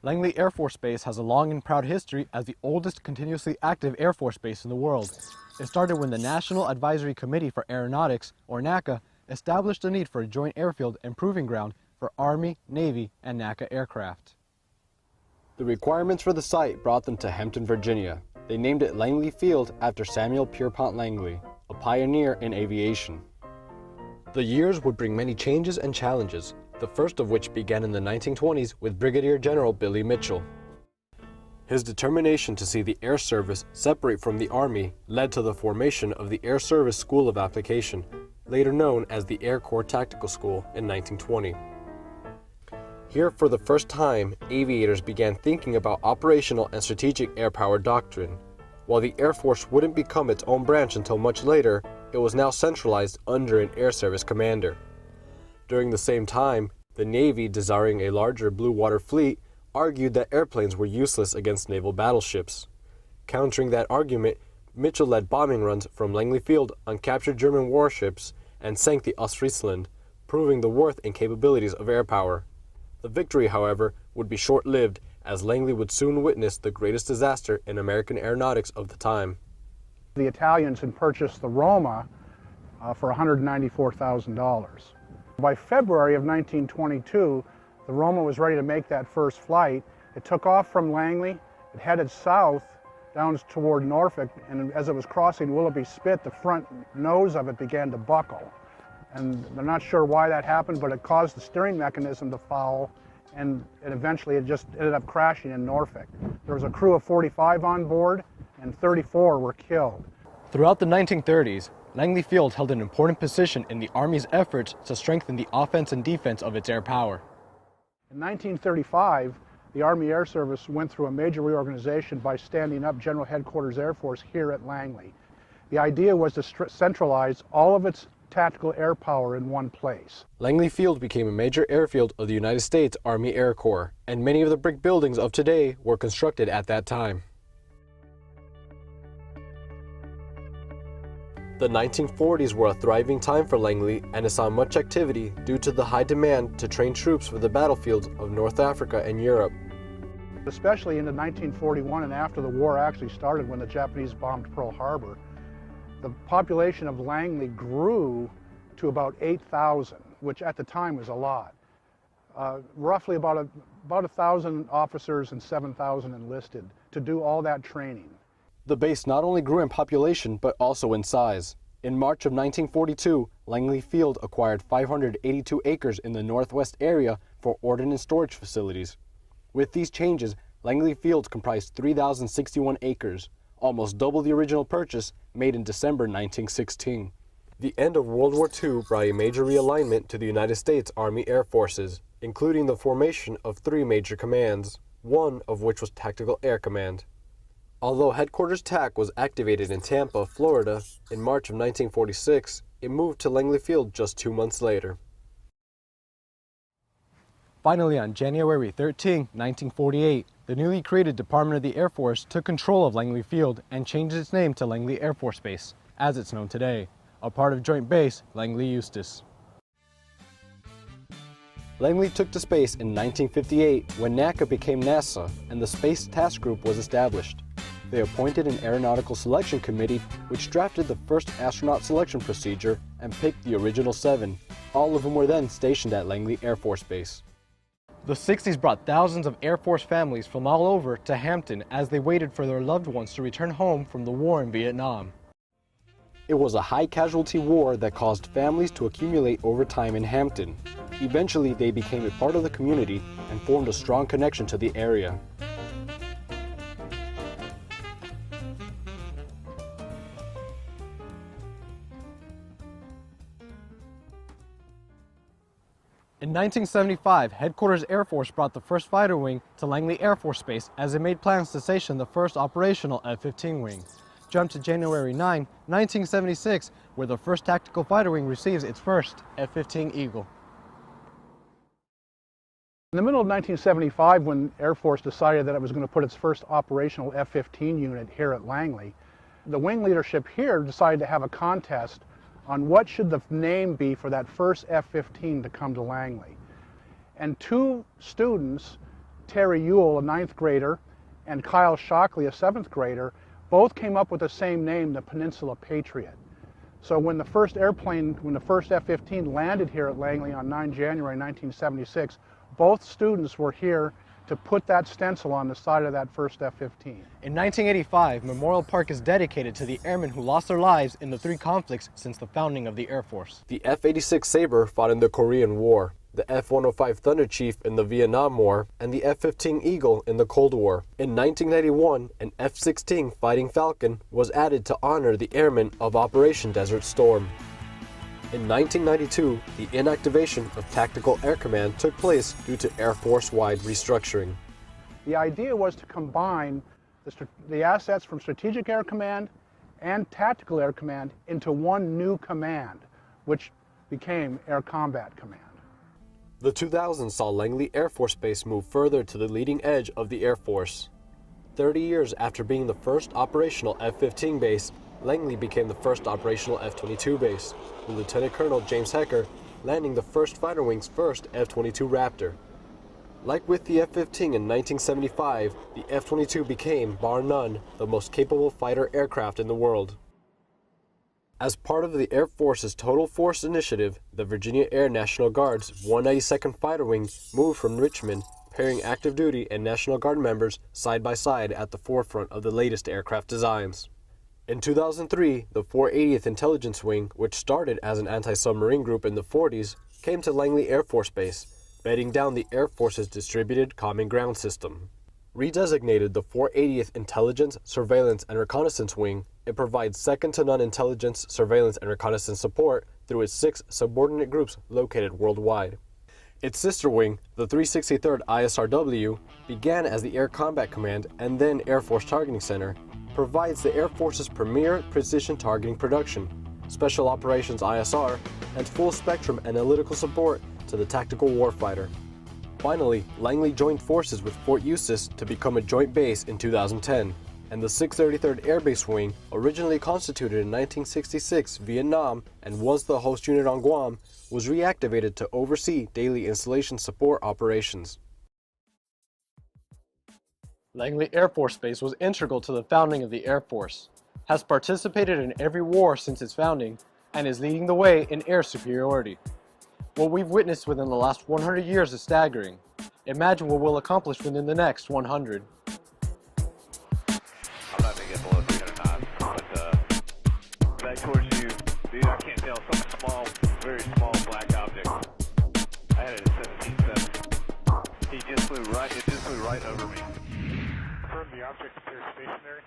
Langley Air Force Base has a long and proud history as the oldest continuously active Air Force base in the world. It started when the National Advisory Committee for Aeronautics, or NACA, established a need for a joint airfield and proving ground for Army, Navy, and NACA aircraft. The requirements for the site brought them to Hampton, Virginia. They named it Langley Field after Samuel Pierpont Langley, a pioneer in aviation. The years would bring many changes and challenges, the first of which began in the 1920s with Brigadier General Billy Mitchell. His determination to see the Air Service separate from the Army led to the formation of the Air Service School of Application, later known as the Air Corps Tactical School, in 1920. Here, for the first time, aviators began thinking about operational and strategic air power doctrine. While the Air Force wouldn't become its own branch until much later, it was now centralized under an Air Service commander. During the same time, the Navy, desiring a larger blue water fleet, argued that airplanes were useless against naval battleships. Countering that argument, Mitchell led bombing runs from Langley Field on captured German warships and sank the Ostfriesland, proving the worth and capabilities of air power. The victory, however, would be short-lived, as Langley would soon witness the greatest disaster in American aeronautics of the time. The Italians had purchased the Roma for $194,000. By February of 1922, the Roma was ready to make that first flight. It took off from Langley, it headed south down toward Norfolk, and as it was crossing Willoughby Spit, the front nose of it began to buckle. And they're not sure why that happened, but it caused the steering mechanism to foul, and eventually it just ended up crashing in Norfolk. There was a crew of 45 on board, and 34 were killed. Throughout the 1930s, Langley Field held an important position in the Army's efforts to strengthen the offense and defense of its air power. In 1935, the Army Air Service went through a major reorganization by standing up General Headquarters Air Force here at Langley. The idea was to centralize all of its tactical air power in one place. Langley Field became a major airfield of the United States Army Air Corps, and many of the brick buildings of today were constructed at that time. The 1940s were a thriving time for Langley, and it saw much activity due to the high demand to train troops for the battlefields of North Africa and Europe. Especially into 1941 and after the war actually started, when the Japanese bombed Pearl Harbor, the population of Langley grew to about 8,000, which at the time was a lot. Roughly about 1,000 officers and 7,000 enlisted to do all that training. The base not only grew in population, but also in size. In March of 1942, Langley Field acquired 582 acres in the northwest area for ordnance storage facilities. With these changes, Langley Field comprised 3,061 acres, almost double the original purchase made in December 1916. The end of World War II brought a major realignment to the United States Army Air Forces, including the formation of 3 major commands, one of which was Tactical Air Command. Although Headquarters TAC was activated in Tampa, Florida, in March of 1946, it moved to Langley Field just 2 months later. Finally, on January 13, 1948, the newly created Department of the Air Force took control of Langley Field and changed its name to Langley Air Force Base, as it's known today, a part of Joint Base Langley Eustis. Langley took to space in 1958 when NACA became NASA and the Space Task Group was established. They appointed an aeronautical selection committee which drafted the first astronaut selection procedure and picked the original 7. All of them were then stationed at Langley Air Force Base. The 60s brought thousands of Air Force families from all over to Hampton as they waited for their loved ones to return home from the war in Vietnam. It was a high-casualty war that caused families to accumulate over time in Hampton. Eventually, they became a part of the community and formed a strong connection to the area. In 1975, Headquarters Air Force brought the first fighter wing to Langley Air Force Base as it made plans to station the first operational F-15 wing. Jump to January 9, 1976, where the first tactical fighter wing receives its first F-15 Eagle. In the middle of 1975, when Air Force decided that it was going to put its first operational F-15 unit here at Langley, the wing leadership here decided to have a contest on what should the name be for that first F-15 to come to Langley. And 2 students Terry Ewell, a 9th grader, and Kyle Shockley, a 7th grader, both came up with the same name, the Peninsula Patriot. So when the first F-15 landed here at Langley on 9 January 1976, both students were here to put that stencil on the side of that first F-15. In 1985, Memorial Park is dedicated to the airmen who lost their lives in the 3 conflicts since the founding of the Air Force. The F-86 Sabre fought in the Korean War, the F-105 Thunder Chief in the Vietnam War, and the F-15 Eagle in the Cold War. In 1991, an F-16 Fighting Falcon was added to honor the airmen of Operation Desert Storm. In 1992, the inactivation of Tactical Air Command took place due to Air Force-wide restructuring. The idea was to combine the assets from Strategic Air Command and Tactical Air Command into one new command, which became Air Combat Command. The 2000s saw Langley Air Force Base move further to the leading edge of the Air Force. 30 years after being the first operational F-15 base, Langley became the first operational F-22 base, with Lieutenant Colonel James Hecker landing the first fighter wing's first F-22 Raptor. Like with the F-15 in 1975, the F-22 became, bar none, the most capable fighter aircraft in the world. As part of the Air Force's Total Force Initiative, the Virginia Air National Guard's 192nd Fighter Wing moved from Richmond, pairing active duty and National Guard members side by side at the forefront of the latest aircraft designs. In 2003, the 480th Intelligence Wing, which started as an anti-submarine group in the 40s, came to Langley Air Force Base, bedding down the Air Force's Distributed Common Ground System. Redesignated the 480th Intelligence, Surveillance, and Reconnaissance Wing, it provides second-to-none intelligence, surveillance, and reconnaissance support through its 6 subordinate groups located worldwide. Its sister wing, the 363rd ISRW, began as the Air Combat Command and then Air Force Targeting Center, provides the Air Force's premier precision targeting production, Special Operations ISR, and full-spectrum analytical support to the tactical warfighter. Finally, Langley joined forces with Fort Eustis to become a joint base in 2010, and the 633rd Air Base Wing, originally constituted in 1966 Vietnam and was the host unit on Guam, was reactivated to oversee daily installation support operations. Langley Air Force Base was integral to the founding of the Air Force, has participated in every war since its founding, and is leading the way in air superiority. What we've witnessed within the last 100 years is staggering. Imagine what we'll accomplish within the next 100. I'm not going to get below 300 knots, but back towards you, dude, I can't tell, some small, very small black object. I had it at 17.7. It just flew right over me. Confirm the object appears stationary.